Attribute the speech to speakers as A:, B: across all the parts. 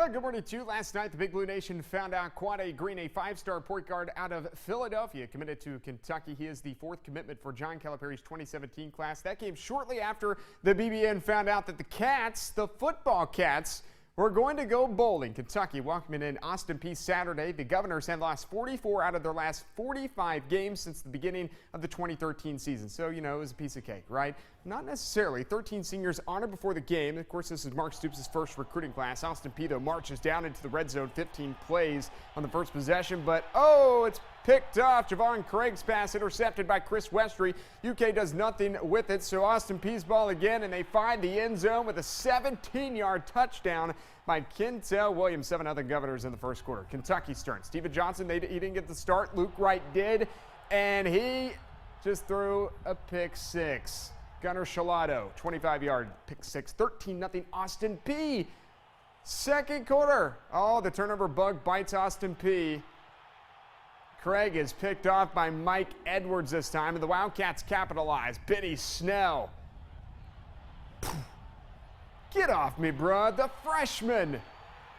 A: Well, good morning to you. Last night, the Big Blue Nation found out Quade Green, a five-star point guard out of Philadelphia, committed to Kentucky. He is the fourth commitment for John Calipari's 2017 class. That came shortly after the BBN found out that the Cats, the football Cats, were going to go bowling. Kentucky welcoming in Austin Peay Saturday. The Governors had lost 44 out of their last 45 games since the beginning of the 2013 season. So, you know, it was a piece of cake, right? Not necessarily. 13 seniors honored before the game. Of course, this is Mark Stoops' first recruiting class. Austin Peay, though, marches down into the red zone, 15 plays on the first possession. But, oh, it's picked off. Javon Craig's pass intercepted by Chris Westry. UK does nothing with it, so Austin Peay's ball again, and they find the end zone with a 17-yard touchdown by Kentel Williams. 7 other Governors in the first quarter. Kentucky's turn. Steven Johnson, he didn't get the start. Luke Wright did, and he just threw a pick six. Gunnar Shalado, 25-yard pick six. 13-0 Austin Peay. Second quarter. Oh, the turnover bug bites Austin Peay. Craig is picked off by Mike Edwards this time, and the Wildcats capitalize. Benny Snell. Get off me, bro. The freshman.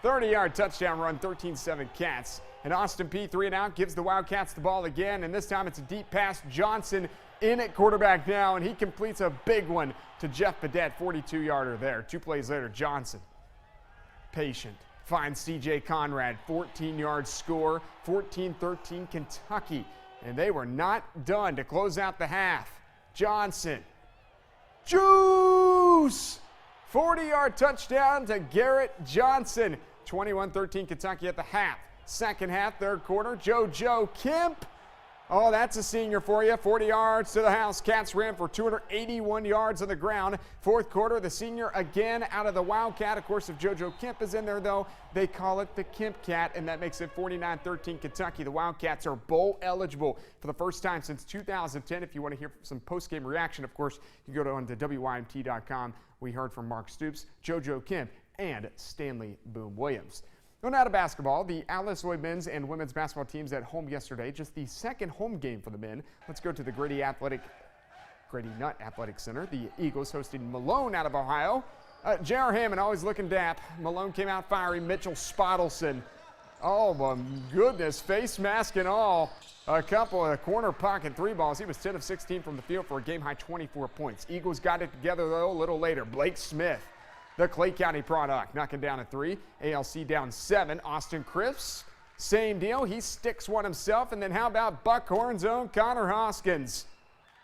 A: 30-yard touchdown run, 13-7 Cats. And Austin Peay 3-and-out gives the Wildcats the ball again, and this time it's a deep pass. Johnson in at quarterback now, and he completes a big one to Jeff Badette, 42-yarder there. 2 plays later, Johnson, patient, finds C.J. Conrad, 14-yard score, 14-13 Kentucky. And they were not done to close out the half. Johnson, juice! 40-yard touchdown to Garrett Johnson. 21-13 Kentucky at the half. Second half, third quarter, JoJo Kemp. Oh, that's a senior for you. 40 yards to the house. Cats ran for 281 yards on the ground. Fourth quarter, the senior again out of the Wildcat. Of course, if JoJo Kemp is in there, though, they call it the Kemp Cat, and that makes it 49-13 Kentucky. The Wildcats are bowl eligible for the first time since 2010. If you want to hear some post-game reaction, of course, you go on to WYMT.com. We heard from Mark Stoops, JoJo Kemp, and Stanley Boom Williams. Going out of basketball, the Alice Lloyd men's and women's basketball teams at home yesterday. Just the second home game for the men. Let's go to the Grady Nutt Athletic Center. The Eagles hosting Malone out of Ohio. J.R. Hammond always looking dap. Malone came out fiery. Mitchell Spottelson. Oh my goodness, face mask and all. A couple of corner pocket 3 balls. He was 10 of 16 from the field for a game high 24 points. Eagles got it together though a little later. Blake Smith, the Clay County product, knocking down a 3. ALC down 7. Austin Cripps, same deal. He sticks one himself. And then how about Buckhorn's own Connor Hoskins?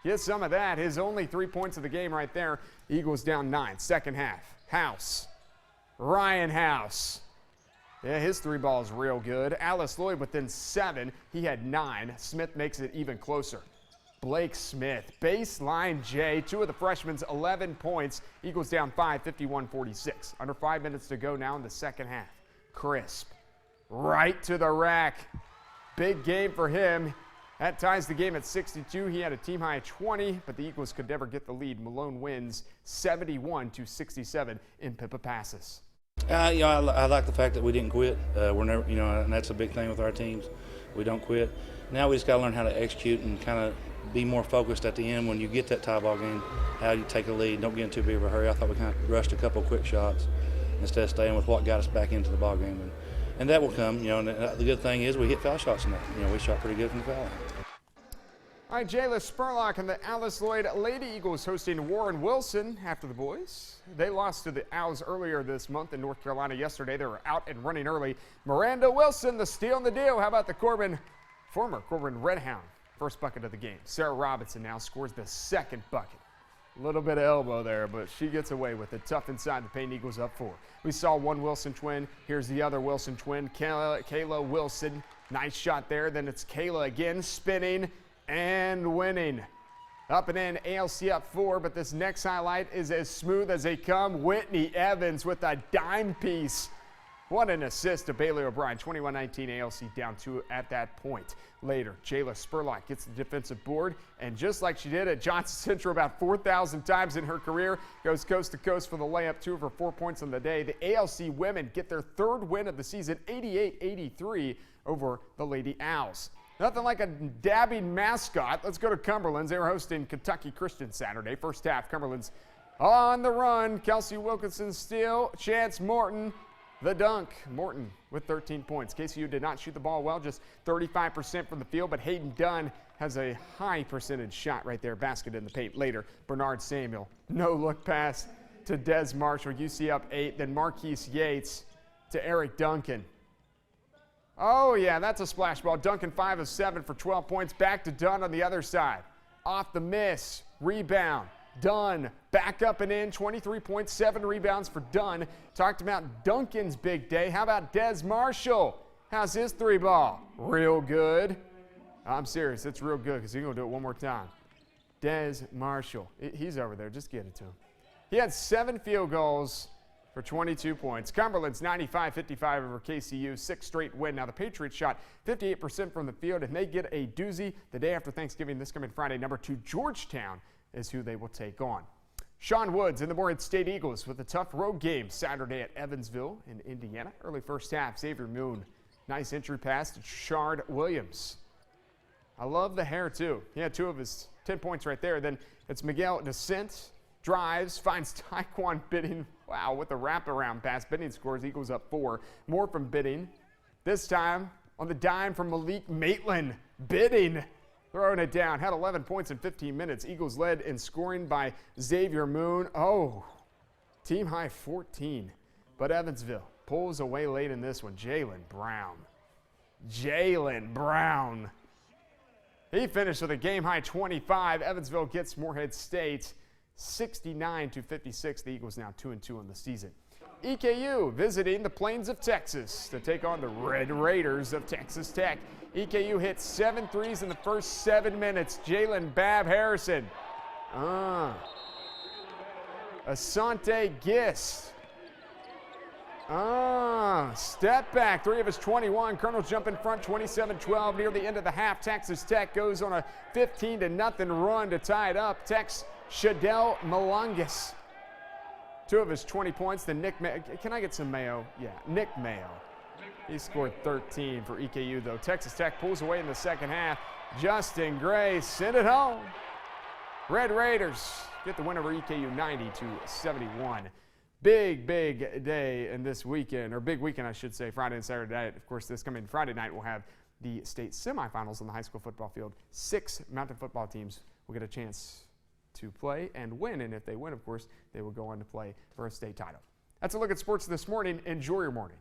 A: Get some of that. His only 3 points of the game right there. Eagles down 9. Second half. House. Ryan House. Yeah, his 3 balls real good. Alice Lloyd within 7. He had 9. Smith makes it even closer. Blake Smith, baseline J, 2 of the freshmen's 11 points. Eagles down 5, 51-46. Under 5 minutes to go now in the second half. Crisp, right to the rack. Big game for him. That ties the game at 62. He had a team high 20, but the Eagles could never get the lead. Malone wins 71-67 in Pippa passes.
B: I like the fact that we didn't quit. We're never, and that's a big thing with our teams. We don't quit. Now we just got to learn how to execute and kind of be more focused at the end when you get that tie ball game, how you take a lead. Don't get in too big of a hurry. I thought we kind of rushed a couple of quick shots instead of staying with what got us back into the ball game. And that will come, and the good thing is we hit foul shots in that. We shot pretty good from the foul line.
A: All right, Jayla Spurlock and the Alice Lloyd Lady Eagles hosting Warren Wilson after the boys. They lost to the Owls earlier this month in North Carolina yesterday. They were out and running early. Miranda Wilson, the steal in the deal. How about the former Corbin Redhound? First bucket of the game. Sarah Robinson now scores the second bucket. A little bit of elbow there, but she gets away with it. Tough inside the paint. Eagles up 4. We saw one Wilson twin. Here's the other Wilson twin, Kayla Wilson. Nice shot there. Then it's Kayla again, spinning and winning. Up and in, ALC up 4, but this next highlight is as smooth as they come. Whitney Evans with a dime piece. What an assist to Bailey O'Brien. 21-19 ALC down 2 at that point. Later, Jayla Spurlock gets the defensive board, and just like she did at Johnson Central about 4,000 times in her career, goes coast to coast for the layup. 2 of her 4 points on the day. The ALC women get their 3rd win of the season, 88-83 over the Lady Owls. Nothing like a dabbing mascot. Let's go to Cumberlands. They were hosting Kentucky Christian Saturday. First half, Cumberlands on the run. Kelsey Wilkinson steal. Chance Morton. the dunk. Morton with 13 points. KCU did not shoot the ball well, just 35% from the field, but Hayden Dunn has a high percentage shot right there. Basket in the paint later. Bernard Samuel, no look pass to Des Marshall. UC up 8. Then Marquise Yates to Eric Duncan. Oh yeah, that's a splash ball. Duncan 5 of 7 for 12 points. Back to Dunn on the other side. Off the miss. Rebound. Dunn back up and in. 23.7 rebounds for Dunn. Talked about Duncan's big day. How about Des Marshall? How's his 3 ball? Real good. I'm serious. It's real good because he's going to do it one more time. Des Marshall. He's over there. Just get it to him. He had 7 field goals for 22 points. Cumberlands 95-55 over KCU, 6th straight win. Now the Patriots shot 58% from the field, and they get a doozy the day after Thanksgiving this coming Friday. Number 2 Georgetown is who they will take on. Sean Woods and the Morehead State Eagles with a tough road game Saturday at Evansville in Indiana. Early first half, Xavier Moon, nice entry pass to Shard Williams. I love the hair too. He had 2 of his 10 points right there. Then it's Miguel Descent. Drives, finds Taekwon Bidding. Wow, with the wraparound pass. Bidding scores, Eagles up 4. More from Bidding. This time on the dime from Malik Maitland. Bidding throwing it down. Had 11 points in 15 minutes. Eagles led in scoring by Xavier Moon. Oh, team high 14. But Evansville pulls away late in this one. Jalen Brown. He finished with a game high 25. Evansville gets Morehead State 69-56. The Eagles now 2-2 on the season. EKU visiting the Plains of Texas to take on the Red Raiders of Texas Tech. EKU hit 7 threes in the first 7 minutes. Jalen Bab Harrison. Asante Gist. Step back, 3 of his 21. Colonels jump in front, 27-12 near the end of the half. Texas Tech goes on a 15-0 run to tie it up. Tech's Shadell Malongus, 2 of his 20 points. Then Nick Mayo. Can I get some Mayo? Yeah, Nick Mayo. He scored 13 for EKU, though. Texas Tech pulls away in the second half. Justin Gray sent it home. Red Raiders get the win over EKU 90-71. Big day in this weekend, or big weekend, I should say, Friday and Saturday night. Of course, this coming Friday night, we'll have the state semifinals on the high school football field. 6 mountain football teams will get a chance to play and win, and if they win, of course, they will go on to play for a state title. That's a look at sports this morning. Enjoy your morning.